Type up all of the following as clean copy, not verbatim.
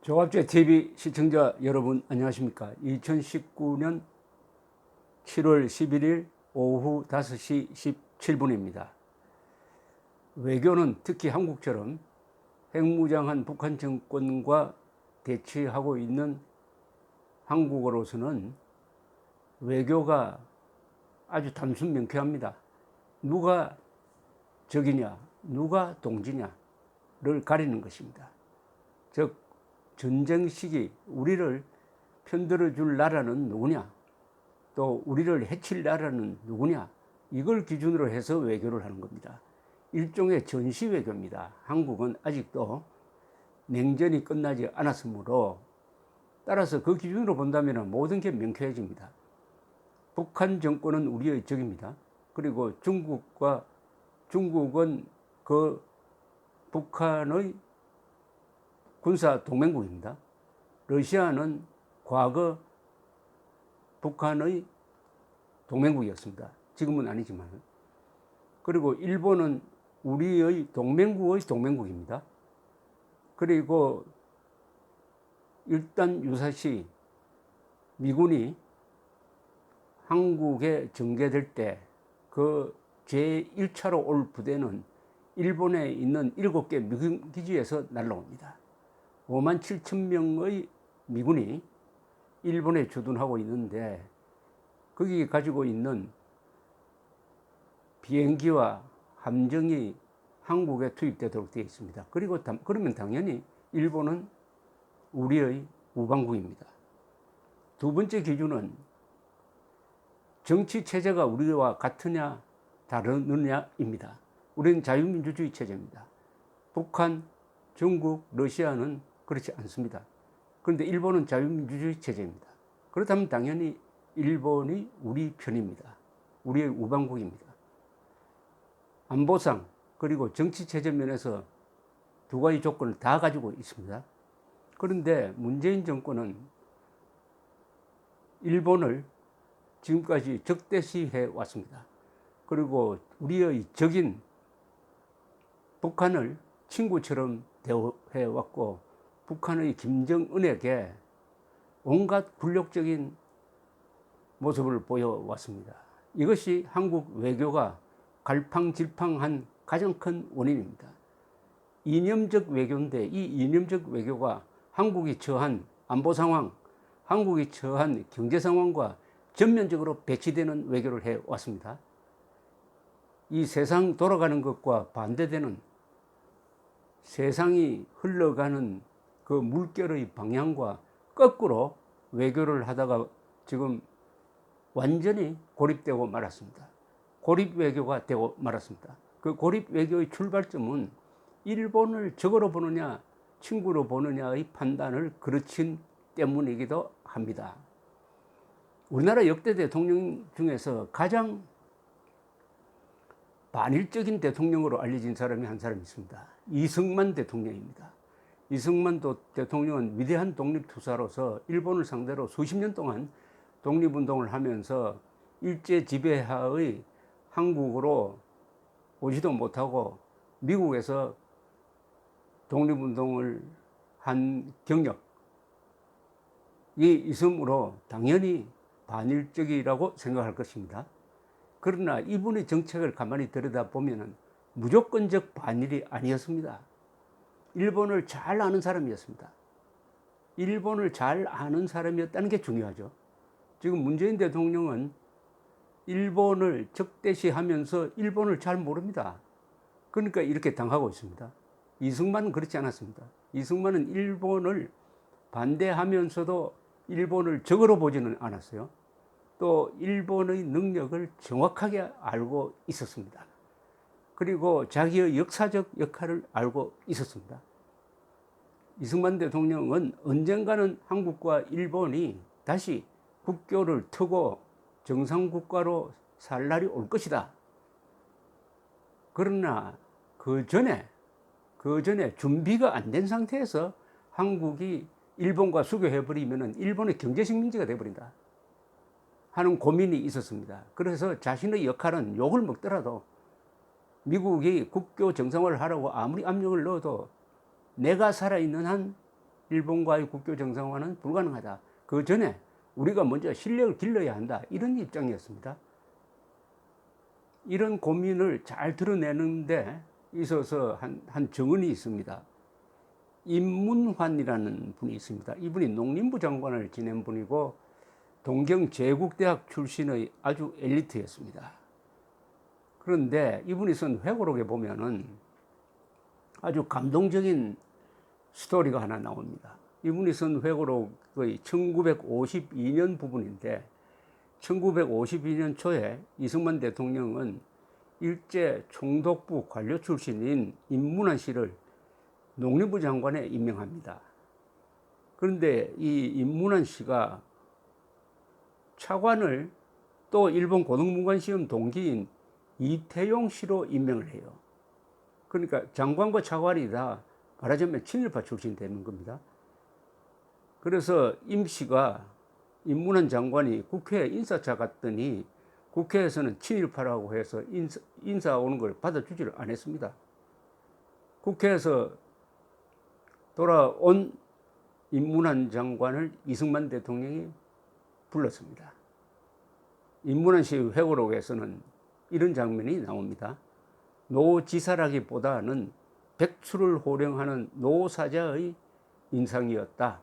조갑제 TV 시청자 여러분 안녕하십니까? 2019년 7월 11일 오후 5시 17분입니다. 외교는 특히 한국처럼 핵무장한 북한 정권과 대치하고 있는 한국으로서는 외교가 아주 단순 명쾌합니다. 누가 적이냐, 누가 동지냐를 가리는 것입니다. 즉 전쟁 시기 우리를 편들어 줄 나라는 누구냐, 또 우리를 해칠 나라는 누구냐, 이걸 기준으로 해서 외교를 하는 겁니다. 일종의 전시 외교입니다. 한국은 아직도 냉전이 끝나지 않았으므로 따라서 그 기준으로 본다면 모든 게 명쾌해집니다. 북한 정권은 우리의 적입니다. 그리고 중국은 그 북한의 군사 동맹국입니다. 러시아는 과거 북한의 동맹국이었습니다. 지금은 아니지만. 그리고 일본은 우리의 동맹국의 동맹국입니다. 그리고 일단 유사시 미군이 한국에 전개될 때 그 제1차로 올 부대는 일본에 있는 7개 미군 기지에서 날라옵니다. 5만 7천 명의 미군이 일본에 주둔하고 있는데 거기 가지고 있는 비행기와 함정이 한국에 투입되도록 되어 있습니다. 그러면 당연히 일본은 우리의 우방국입니다. 두 번째 기준은 정치 체제가 우리와 같으냐 다르느냐입니다. 우리는 자유민주주의 체제입니다. 북한, 중국, 러시아는 그렇지 않습니다. 그런데 일본은 자유민주주의 체제입니다. 그렇다면 당연히 일본이 우리 편입니다. 우리의 우방국입니다. 안보상 그리고 정치체제 면에서 두 가지 조건을 다 가지고 있습니다. 그런데 문재인 정권은 일본을 지금까지 적대시해 왔습니다. 그리고 우리의 적인 북한을 친구처럼 대우해 왔고, 북한의 김정은에게 온갖 굴욕적인 모습을 보여왔습니다. 이것이 한국 외교가 갈팡질팡한 가장 큰 원인입니다. 이념적 외교인데 이 이념적 외교가 한국이 처한 안보 상황, 한국이 처한 경제 상황과 전면적으로 배치되는 외교를 해왔습니다. 이 세상 돌아가는 것과 반대되는 세상이 흘러가는 그 물결의 방향과 거꾸로 외교를 하다가 지금 완전히 고립되고 말았습니다. 고립 외교가 되고 말았습니다. 그 고립 외교의 출발점은 일본을 적으로 보느냐 친구로 보느냐의 판단을 거르친 때문이기도 합니다. 우리나라 역대 대통령 중에서 가장 반일적인 대통령으로 알려진 사람이 한 사람 있습니다. 이승만 대통령입니다. 이승만 대통령은 위대한 독립투사로서 일본을 상대로 수십 년 동안 독립운동을 하면서 일제 지배하의 한국으로 오지도 못하고 미국에서 독립운동을 한 경력이 있으므로 당연히 반일적이라고 생각할 것입니다. 그러나 이분의 정책을 가만히 들여다보면 무조건적 반일이 아니었습니다. 일본을 잘 아는 사람이었습니다. 일본을 잘 아는 사람이었다는 게 중요하죠. 지금 문재인 대통령은 일본을 적대시하면서 일본을 잘 모릅니다. 그러니까 이렇게 당하고 있습니다. 이승만은 그렇지 않았습니다. 이승만은 일본을 반대하면서도 일본을 적으로 보지는 않았어요. 또 일본의 능력을 정확하게 알고 있었습니다. 그리고 자기의 역사적 역할을 알고 있었습니다. 이승만 대통령은 언젠가는 한국과 일본이 다시 국교를 트고 정상국가로 살 날이 올 것이다. 그러나 그 전에 준비가 안 된 상태에서 한국이 일본과 수교해버리면 일본의 경제식민지가 돼버린다 하는 고민이 있었습니다. 그래서 자신의 역할은 욕을 먹더라도 미국이 국교 정상화를 하라고 아무리 압력을 넣어도 내가 살아있는 한 일본과의 국교 정상화는 불가능하다. 그 전에 우리가 먼저 실력을 길러야 한다. 이런 입장이었습니다. 이런 고민을 잘 드러내는 데 있어서 한 정언이 있습니다. 임문환이라는 분이 있습니다. 이분이 농림부 장관을 지낸 분이고 동경제국대학 출신의 아주 엘리트였습니다. 그런데 이분이 쓴 회고록에 보면은 아주 감동적인 스토리가 하나 나옵니다. 이분이 쓴 회고록의 1952년 부분인데 1952년 초에 이승만 대통령은 일제 총독부 관료 출신인 임문환 씨를 농림부 장관에 임명합니다. 그런데 이 임문환 씨가 차관을 또 일본 고등문관 시험 동기인 이태용 씨로 임명을 해요. 그러니까 장관과 차관이 다 말하자면 친일파 출신이 되는 겁니다. 그래서 임 씨가 임문환 장관이 국회에 인사차 갔더니 국회에서는 친일파라고 해서 인사 오는 걸 받아주지를 않았습니다. 국회에서 돌아온 임문환 장관을 이승만 대통령이 불렀습니다. 임문환 씨 회고록에서는 이런 장면이 나옵니다. 노지사라기보다는 백수를 호령하는 노사자의 인상이었다.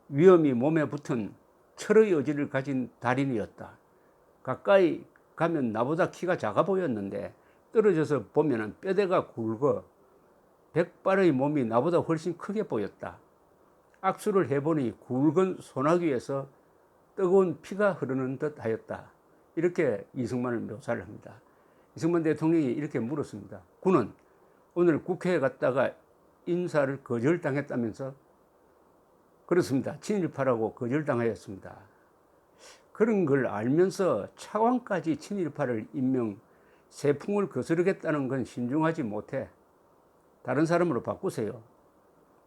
위험이 몸에 붙은 철의 의지를 가진 달인이었다. 가까이 가면 나보다 키가 작아 보였는데 떨어져서 보면 뼈대가 굵어 백발의 몸이 나보다 훨씬 크게 보였다. 악수를 해보니 굵은 소나귀에서 뜨거운 피가 흐르는 듯 하였다. 이렇게 이승만을 묘사를 합니다. 이승만 대통령이 이렇게 물었습니다. 군은 오늘 국회에 갔다가 인사를 거절당했다면서? 그렇습니다. 친일파라고 거절당하였습니다. 그런 걸 알면서 차관까지 친일파를 임명, 세풍을 거스르겠다는 건 신중하지 못해 다른 사람으로 바꾸세요.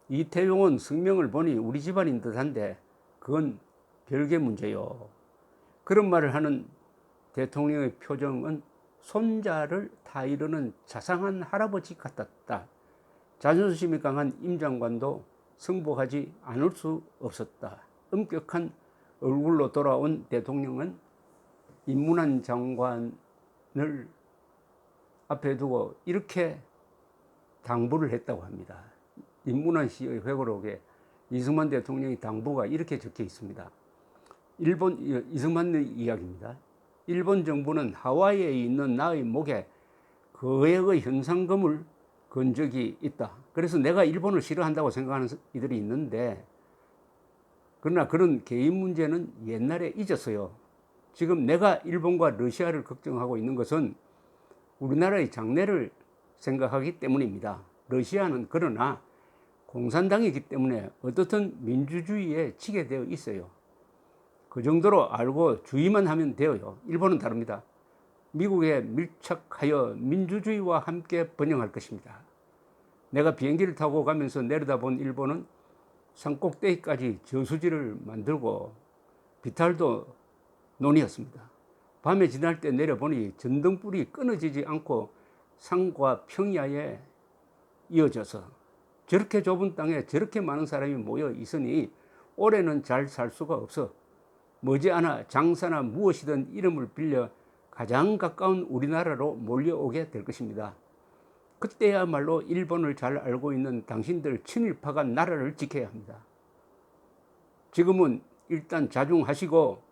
이태용은 성명을 보니 우리 집안인 듯한데 그건 별개 문제요. 그런 말을 하는 대통령의 표정은 손자를 다 이루는 자상한 할아버지 같았다. 자존심이 강한 임 장관도 승복하지 않을 수 없었다. 엄격한 얼굴로 돌아온 대통령은 임문환 장관을 앞에 두고 이렇게 당부를 했다고 합니다. 임문환 씨의 회고록에 이승만 대통령의 당부가 이렇게 적혀 있습니다. 이승만의 이야기입니다. 일본 정부는 하와이에 있는 나의 목에 거액의 현상금을 건 적이 있다. 그래서 내가 일본을 싫어한다고 생각하는 이들이 있는데, 그러나 그런 개인 문제는 옛날에 잊었어요. 지금 내가 일본과 러시아를 걱정하고 있는 것은 우리나라의 장래를 생각하기 때문입니다. 러시아는 그러나 공산당이기 때문에 어떻든 민주주의에 지게 되어 있어요. 그 정도로 알고 주의만 하면 돼요. 일본은 다릅니다. 미국에 밀착하여 민주주의와 함께 번영할 것입니다. 내가 비행기를 타고 가면서 내려다본 일본은 산꼭대기까지 저수지를 만들고 비탈도 논이었습니다. 밤에 지날 때 내려보니 전등불이 끊어지지 않고 산과 평야에 이어져서 저렇게 좁은 땅에 저렇게 많은 사람이 모여 있으니 올해는 잘 살 수가 없어. 머지않아 장사나 무엇이든 이름을 빌려 가장 가까운 우리나라로 몰려오게 될 것입니다. 그때야말로 일본을 잘 알고 있는 당신들 친일파가 나라를 지켜야 합니다. 지금은 일단 자중하시고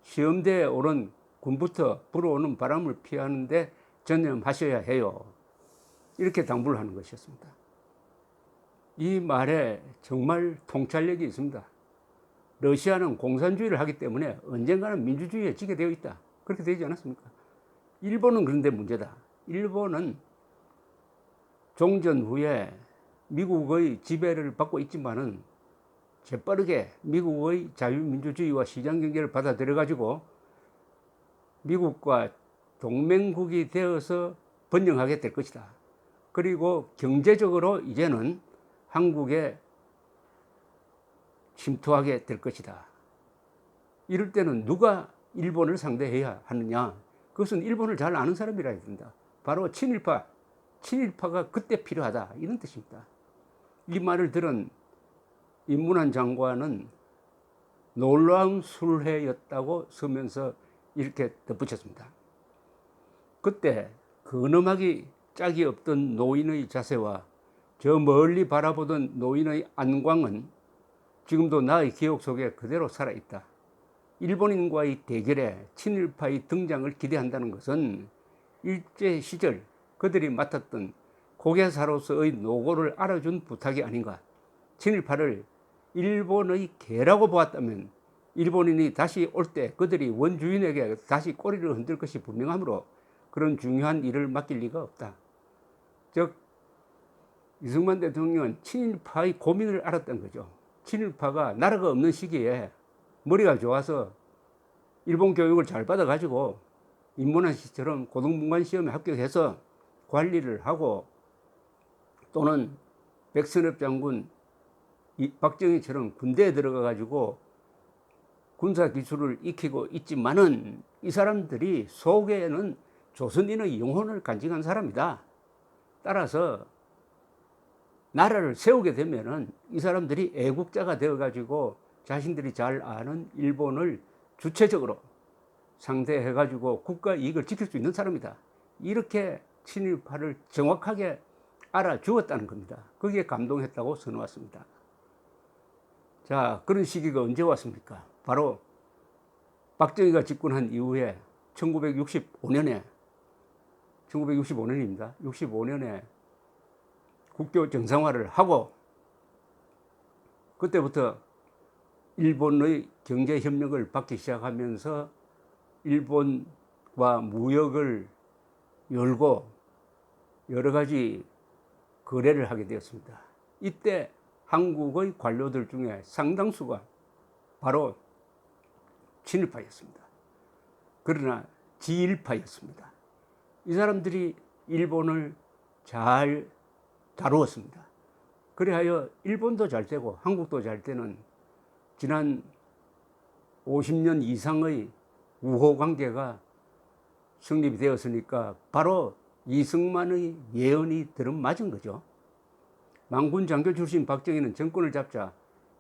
시험대에 오른 군부터 불어오는 바람을 피하는데 전념하셔야 해요. 이렇게 당부를 하는 것이었습니다. 이 말에 정말 통찰력이 있습니다. 러시아는 공산주의를 하기 때문에 언젠가는 민주주의에 지게 되어 있다. 그렇게 되지 않았습니까? 일본은 그런데 문제다. 일본은 종전 후에 미국의 지배를 받고 있지만은 재빠르게 미국의 자유민주주의와 시장경제를 받아들여가지고 미국과 동맹국이 되어서 번영하게 될 것이다. 그리고 경제적으로 이제는 한국에 침투하게 될 것이다. 이럴 때는 누가 일본을 상대해야 하느냐? 그것은 일본을 잘 아는 사람이라 해야 된다. 바로 친일파가 그때 필요하다. 이런 뜻입니다. 이 말을 들은 임문환 장관은 놀라운 술회였다고 쓰면서 이렇게 덧붙였습니다. 그때 근엄하기 짝이 없던 노인의 자세와 저 멀리 바라보던 노인의 안광은 지금도 나의 기억 속에 그대로 살아있다. 일본인과의 대결에 친일파의 등장을 기대한다는 것은 일제 시절 그들이 맡았던 고개사로서의 노고를 알아준 부탁이 아닌가. 친일파를 일본의 개라고 보았다면 일본인이 다시 올 때 그들이 원주인에게 다시 꼬리를 흔들 것이 분명하므로 그런 중요한 일을 맡길 리가 없다. 즉 이승만 대통령은 친일파의 고민을 알았던 거죠. 친일파가 나라가 없는 시기에 머리가 좋아서 일본 교육을 잘 받아가지고 임문환 씨처럼 고등문관 시험에 합격해서 관리를 하고 또는 백선엽 장군, 박정희처럼 군대에 들어가가지고 군사 기술을 익히고 있지만은 이 사람들이 속에는 조선인의 영혼을 간직한 사람이다. 따라서 나라를 세우게 되면은 이 사람들이 애국자가 되어가지고 자신들이 잘 아는 일본을 주체적으로 상대해가지고 국가 이익을 지킬 수 있는 사람이다. 이렇게 친일파를 정확하게 알아주었다는 겁니다. 거기에 감동했다고 써놓았습니다. 자, 그런 시기가 언제 왔습니까? 바로 박정희가 집권한 이후에 1965년입니다. 65년에 국교 정상화를 하고 그때부터 일본의 경제 협력을 받기 시작하면서 일본과 무역을 열고 여러 가지 거래를 하게 되었습니다. 이때 한국의 관료들 중에 상당수가 바로 친일파였습니다. 그러나 지일파였습니다. 이 사람들이 일본을 잘 다루었습니다. 그래하여 일본도 잘 되고 한국도 잘 되는 지난 50년 이상의 우호 관계가 성립이 되었으니까 바로 이승만의 예언이 들어맞은 거죠. 망군 장교 출신 박정희는 정권을 잡자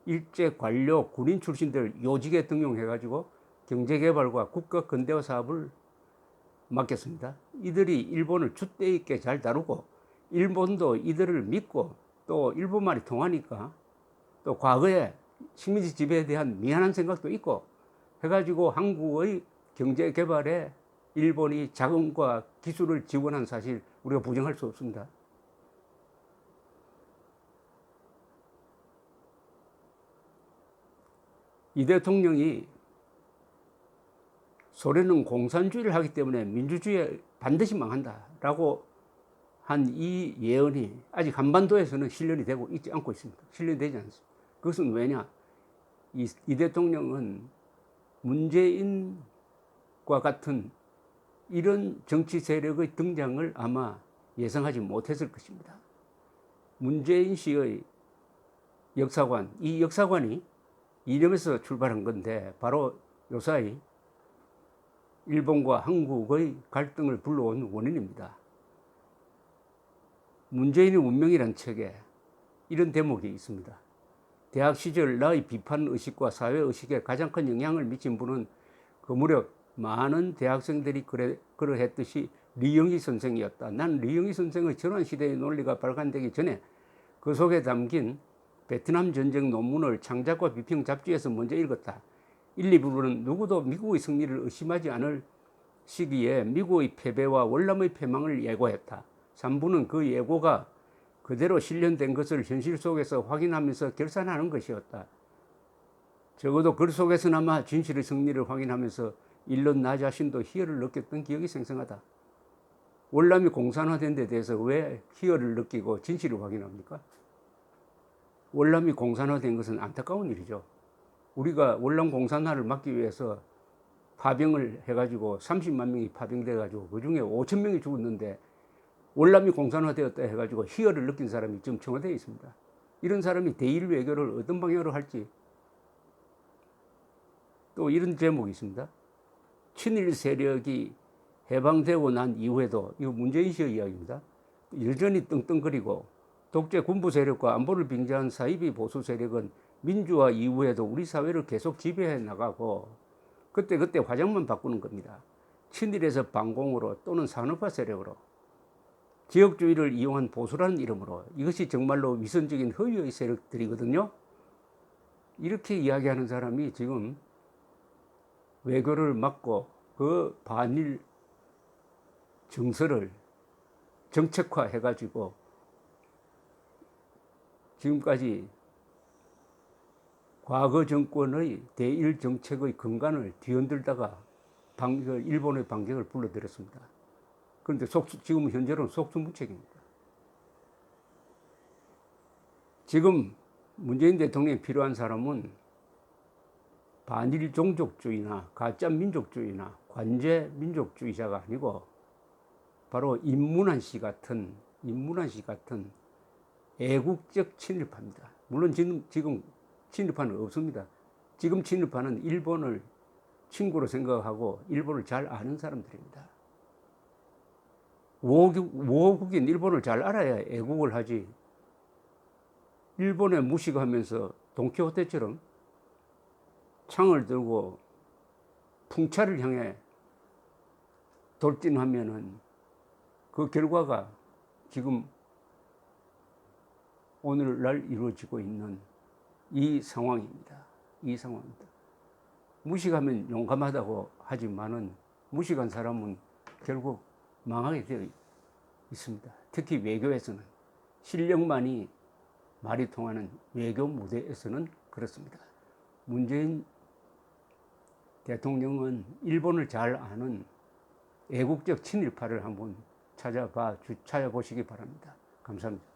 일제 관료 군인 출신들 요직에 등용해가지고 경제개발과 국가 근대화 사업을 맡겼습니다. 이들이 일본을 줏대 있게 잘 다루고 일본도 이들을 믿고 또 일본말이 통하니까 또 과거에 식민지 지배에 대한 미안한 생각도 있고 해가지고 한국의 경제개발에 일본이 자금과 기술을 지원한 사실 우리가 부정할 수 없습니다. 이 대통령이 소련은 공산주의를 하기 때문에 민주주의에 반드시 망한다라고 한 이 예언이 아직 한반도에서는 실현이 되고 있지 않고 있습니다. 실현이 되지 않습니다. 그것은 왜냐? 이 대통령은 문재인과 같은 이런 정치 세력의 등장을 아마 예상하지 못했을 것입니다. 문재인 씨의 역사관, 이 역사관이 이념에서 출발한 건데 바로 요사이 일본과 한국의 갈등을 불러온 원인입니다. 문재인의 운명이라는 책에 이런 대목이 있습니다. 대학 시절 나의 비판의식과 사회의식에 가장 큰 영향을 미친 분은 그 무렵 많은 대학생들이 그러했듯이 리영희 선생이었다. 난 리영희 선생의 전환시대의 논리가 발간되기 전에 그 속에 담긴 베트남 전쟁 논문을 창작과 비평 잡지에서 먼저 읽었다. 1, 2부는 누구도 미국의 승리를 의심하지 않을 시기에 미국의 패배와 월남의 패망을 예고했다. 3부는 그 예고가 그대로 실현된 것을 현실 속에서 확인하면서 결산하는 것이었다. 적어도 글 속에서나마 진실의 승리를 확인하면서 일론 나 자신도 희열을 느꼈던 기억이 생생하다. 월남이 공산화된 데 대해서 왜 희열을 느끼고 진실을 확인합니까? 월남이 공산화된 것은 안타까운 일이죠. 우리가 월남 공산화를 막기 위해서 파병을 해가지고 30만 명이 파병돼가지고 그 중에 5천 명이 죽었는데 월남이 공산화되었다 해가지고 희열을 느낀 사람이 지금 청와대에 있습니다. 이런 사람이 대일 외교를 어떤 방향으로 할지. 또 이런 제목이 있습니다. 친일 세력이 해방되고 난 이후에도, 이거 문재인 씨의 이야기입니다. 여전히 떵떵거리고 독재 군부 세력과 안보를 빙자한 사이비 보수 세력은 민주화 이후에도 우리 사회를 계속 지배해 나가고 그때 화장만 바꾸는 겁니다. 친일에서 반공으로 또는 산업화 세력으로 지역주의를 이용한 보수라는 이름으로 이것이 정말로 위선적인 허위의 세력들이거든요. 이렇게 이야기하는 사람이 지금 외교를 막고 그 반일 정서를 정책화해가지고 지금까지 과거 정권의 대일 정책의 근간을 뒤흔들다가 일본의 반격을 불러들였습니다. 그런데 지금 현재로는 속수무책입니다. 지금 문재인 대통령이 필요한 사람은 반일 종족주의나 가짜 민족주의나 관제 민족주의자가 아니고 바로 임문환 씨 같은 애국적 친일파입니다. 물론 지금 친일파는 없습니다. 지금 친일파는 일본을 친구로 생각하고 일본을 잘 아는 사람들입니다. 우호국인 일본을 잘 알아야 애국을 하지. 일본에 무식하면서 돈키호테처럼 창을 들고 풍차를 향해 돌진하면은 그 결과가 지금 오늘날 이루어지고 있는 이 상황입니다. 무식하면 용감하다고 하지만은 무식한 사람은 결국 망하게 되어 있습니다. 특히 외교에서는 실력만이 말이 통하는 외교 무대에서는 그렇습니다. 문재인 대통령은 일본을 잘 아는 애국적 친일파를 한번 찾아보시기 바랍니다. 감사합니다.